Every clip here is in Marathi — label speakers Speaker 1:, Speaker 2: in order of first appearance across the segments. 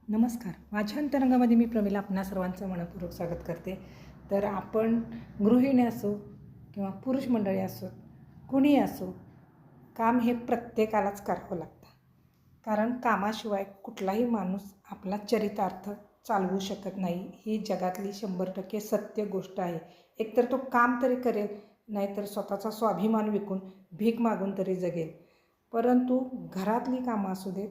Speaker 1: नमस्कार. माझ्या अंतरंगामध्ये मी प्रमिला आपणा सर्वांचं मनःपूर्वक स्वागत करते. तर आपण गृहिणी असो किंवा पुरुष मंडळी असो, कुणीही असो, काम हे प्रत्येकालाच करावं लागतं. कारण कामाशिवाय कुठलाही माणूस आपला चरितार्थ चालवू शकत नाही. ही जगातली 100% सत्य गोष्ट आहे. एकतर तो काम तरी करेल, नाहीतर स्वतःचा स्वाभिमान विकून भीक मागून तरी जगेल. परंतु घरातली कामं असू देत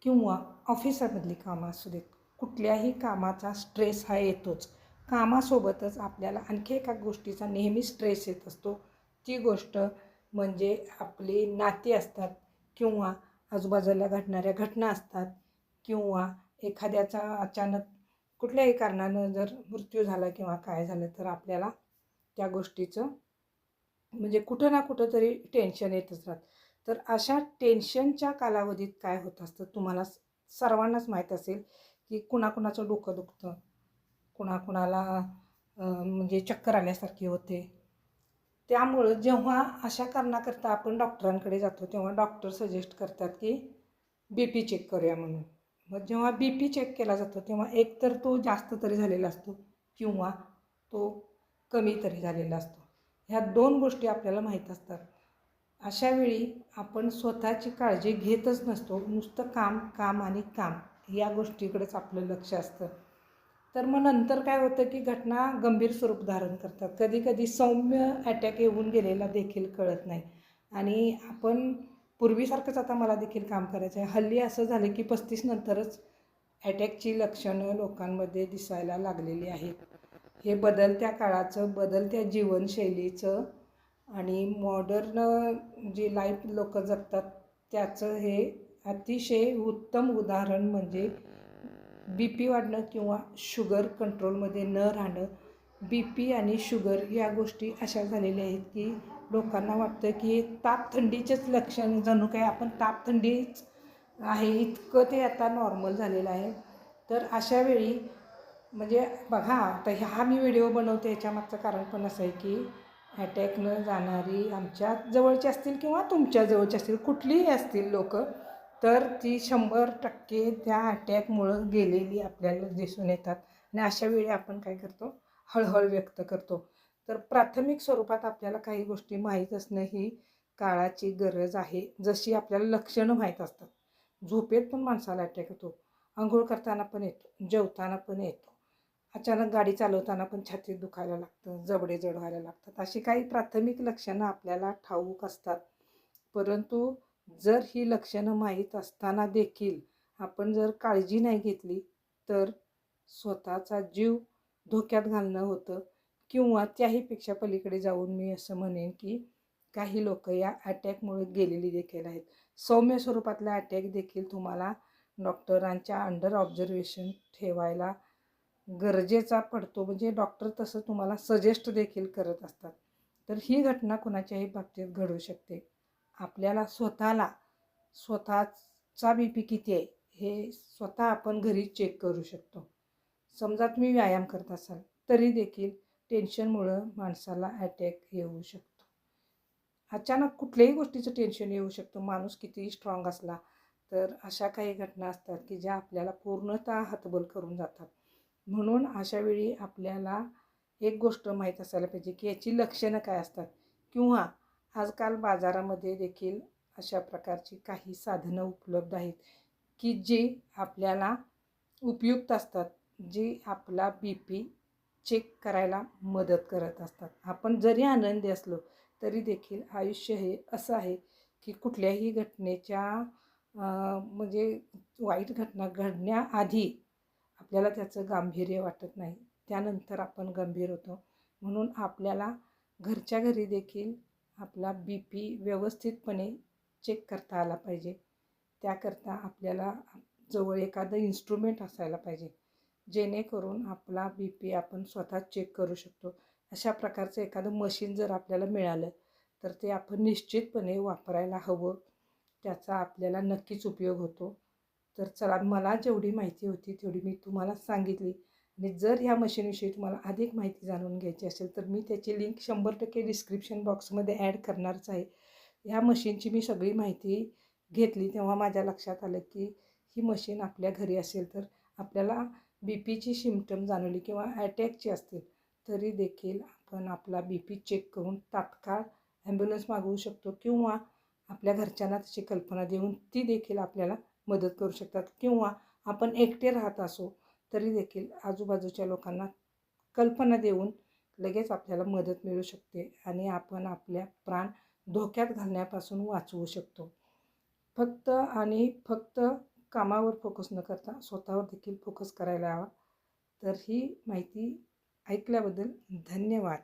Speaker 1: किंवा ऑफिसामधली कामं असू देत, कुठल्याही कामाचा स्ट्रेस हा येतोच. कामासोबतच आपल्याला आणखी एका गोष्टीचा नेहमी स्ट्रेस येत असतो. ती गोष्ट म्हणजे आपली नाती असतात किंवा आजूबाजूला घडणाऱ्या घटना असतात किंवा एखाद्याचा अचानक कुठल्याही कारणानं जर मृत्यू झाला किंवा काय झालं तर आपल्याला त्या गोष्टीचं म्हणजे कुठं ना कुठं तरी टेन्शन येतच राहतं. तर अशा टेन्शनच्या कालावधीत काय होत असतं तुम्हाला सर्वांनाच माहीत असेल, की कुणाकुणाचं डोकं दुखतं, कुणाकुणाला म्हणजे चक्कर आल्यासारखी होते. त्यामुळं जेव्हा अशा कारणाकरता आपण डॉक्टरांकडे जातो, तेव्हा डॉक्टर सजेस्ट करतात, की बी-पी चेक करूया म्हणून. मग जेव्हा बी-पी चेक केला जातो, तेव्हा एकतर तो जास्त तरी झालेला असतो किंवा तो कमी तरी झालेला असतो. ह्या 2 गोष्टी आपल्याला माहीत असतात. अशावेळी आपण स्वतःची काळजी घेतच नसतो. नुसतं काम, काम आणि काम या गोष्टीकडेच आपलं लक्ष असतं. तर मग नंतर काय होतं, की घटना गंभीर स्वरूप धारण करतात. कधी-कधी सौम्य अटॅक येऊन गेलेला देखील कळत नाही आणि आपण पूर्वीसारखंच आता मला देखील काम करायचं आहे. हल्ली असं झालं, की 35 नंतरच अटॅकची लक्षणं लोकांमध्ये दिसायला लागलेली आहेत. हे बदलत्या काळाचं, बदलत्या जीवनशैलीचं आणि मॉडर्न जी लाईफ लोकं जगतात त्याचं हे अतिशय उत्तम उदाहरण म्हणजे बी-पी वाढणं किंवा शुगर कंट्रोलमध्ये न राहणं. बी-पी आणि शुगर या गोष्टी अशा झालेल्या आहेत, की लोकांना वाटतं, की ताप थंडीचेच लक्षण जणू काही आपण ताप थंडीच आहे इतकं ते आता नॉर्मल झालेलं आहे. तर अशावेळी म्हणजे बघा आता हा मी व्हिडिओ बनवते याच्यामागचं कारण पण असं आहे, की अटॅकनं जाणारी आमच्या जवळची असतील किंवा तुमच्या जवळची असतील कुठलीही असतील लोकं, तर ती 100% त्या अटॅकमुळं गेलेली आपल्याला दिसून येतात आणि अशावेळी आपण काय करतो, हळहळ व्यक्त करतो. तर प्राथमिक स्वरूपात आपल्याला काही गोष्टी माहीत असणं ही काळाची गरज आहे. जशी आपल्याला लक्षणं माहीत असतात. झोपेत पण माणसाला अटॅक येतो, अंघोळ करताना पण येतो, जेवताना पण येतो. अचानक गाडी चालवताना पण छातीत दुखायला लागतं, जबडे जड व्हायला लागतात. अशी काही प्राथमिक लक्षणं आपल्याला ठाऊक असतात. परंतु जर ही लक्षणं माहीत असताना देखील आपण जर काळजी नाही घेतली, तर स्वतःचा जीव धोक्यात घालणं होतं किंवा त्याहीपेक्षा पलीकडे जाऊन मी असं म्हणेन, की काही लोकं या अटॅकमुळे गेलेली देखील आहेत. सौम्य स्वरूपातला अटॅक देखील तुम्हाला डॉक्टरांच्या अंडर ऑब्झर्वेशन ठेवायला गरजेचा पडतो. म्हणजे डॉक्टर तसं तुम्हाला सजेस्ट देखील करत असतात. तर ही घटना कुणाच्याही बाबतीत घडू शकते. आपल्याला स्वतःचा बी-पी किती आहे हे स्वतः आपण घरी चेक करू शकतो. समजा तुम्ही व्यायाम करत असाल तरी देखील टेन्शनमुळं माणसाला अटॅक येऊ शकतो. अचानक कुठल्याही गोष्टीचं टेन्शन येऊ शकतं. माणूस कितीही स्ट्रॉंग असला तर अशा काही घटना असतात, की ज्या आपल्याला पूर्णतः हतबल करून जातात. म्हणून अशावेळी आपल्याला एक गोष्ट माहीत असायला पाहिजे, की याची लक्षणं काय असतात किंवा आजकाल बाजारामध्ये देखील अशा प्रकारची काही साधनं उपलब्ध आहेत, की जी आपल्याला उपयुक्त असतात, जी आपला बी-पी चेक करायला मदत करत असतात. आपण जरी आनंदी असलो तरी देखील आयुष्य हे असं आहे, की कुठल्याही घटनेच्या म्हणजे वाईट घटना घडण्याआधी आपल्याला त्याचं गांभीर्य वाटत नाही. त्यानंतर आपण गंभीर होतो. म्हणून आपल्याला घरच्या घरी देखील आपला बी-पी व्यवस्थितपणे चेक करता आला पाहिजे. त्याकरता आपल्याला जवळ एखादं इन्स्ट्रुमेंट असायला पाहिजे. जेणेकरून आपला बी-पी आपण स्वतः चेक करू शकतो. अशा प्रकारचं एखादं मशीन जर आपल्याला मिळालं, तर ते आपण निश्चितपणे वापरायला हवं. त्याचा आपल्याला नक्कीच उपयोग होतो. तर चला मला जेवढी माहिती होती तेवढी मी तुम्हाला सांगितली आणि जर ह्या मशीनविषयी तुम्हाला अधिक माहिती जाणून घ्यायची असेल तर मी त्याची लिंक 100% डिस्क्रिप्शन बॉक्समध्ये ॲड करणारच आहे. ह्या मशीनची मी सगळी माहिती घेतली तेव्हा माझ्या लक्षात आलं, की ही मशीन आपल्या घरी असेल तर आपल्याला बी पीची सिम्पटम जाणवली किंवा अटॅकची असतील तरी देखील आपण आपला बी पी चेक करून तात्काळ ॲम्ब्युलन्स मागवू शकतो किंवा आपल्या घरच्यांना त्याची कल्पना देऊन ती देखील आपल्याला मदत करू शकतात किंवा आपण एकटे राहत असो तरी देखील आजूबाजूच्या लोकांना कल्पना देऊन लगेच आपल्याला मदत मिळू शकते आणि आपण आपल्या प्राण धोक्यात घालण्यापासून वाचवू शकतो. फक्त कामावर फोकस न करता स्वतःवर देखील फोकस करायला हवा. तर ही माहिती ऐकल्याबद्दल धन्यवाद.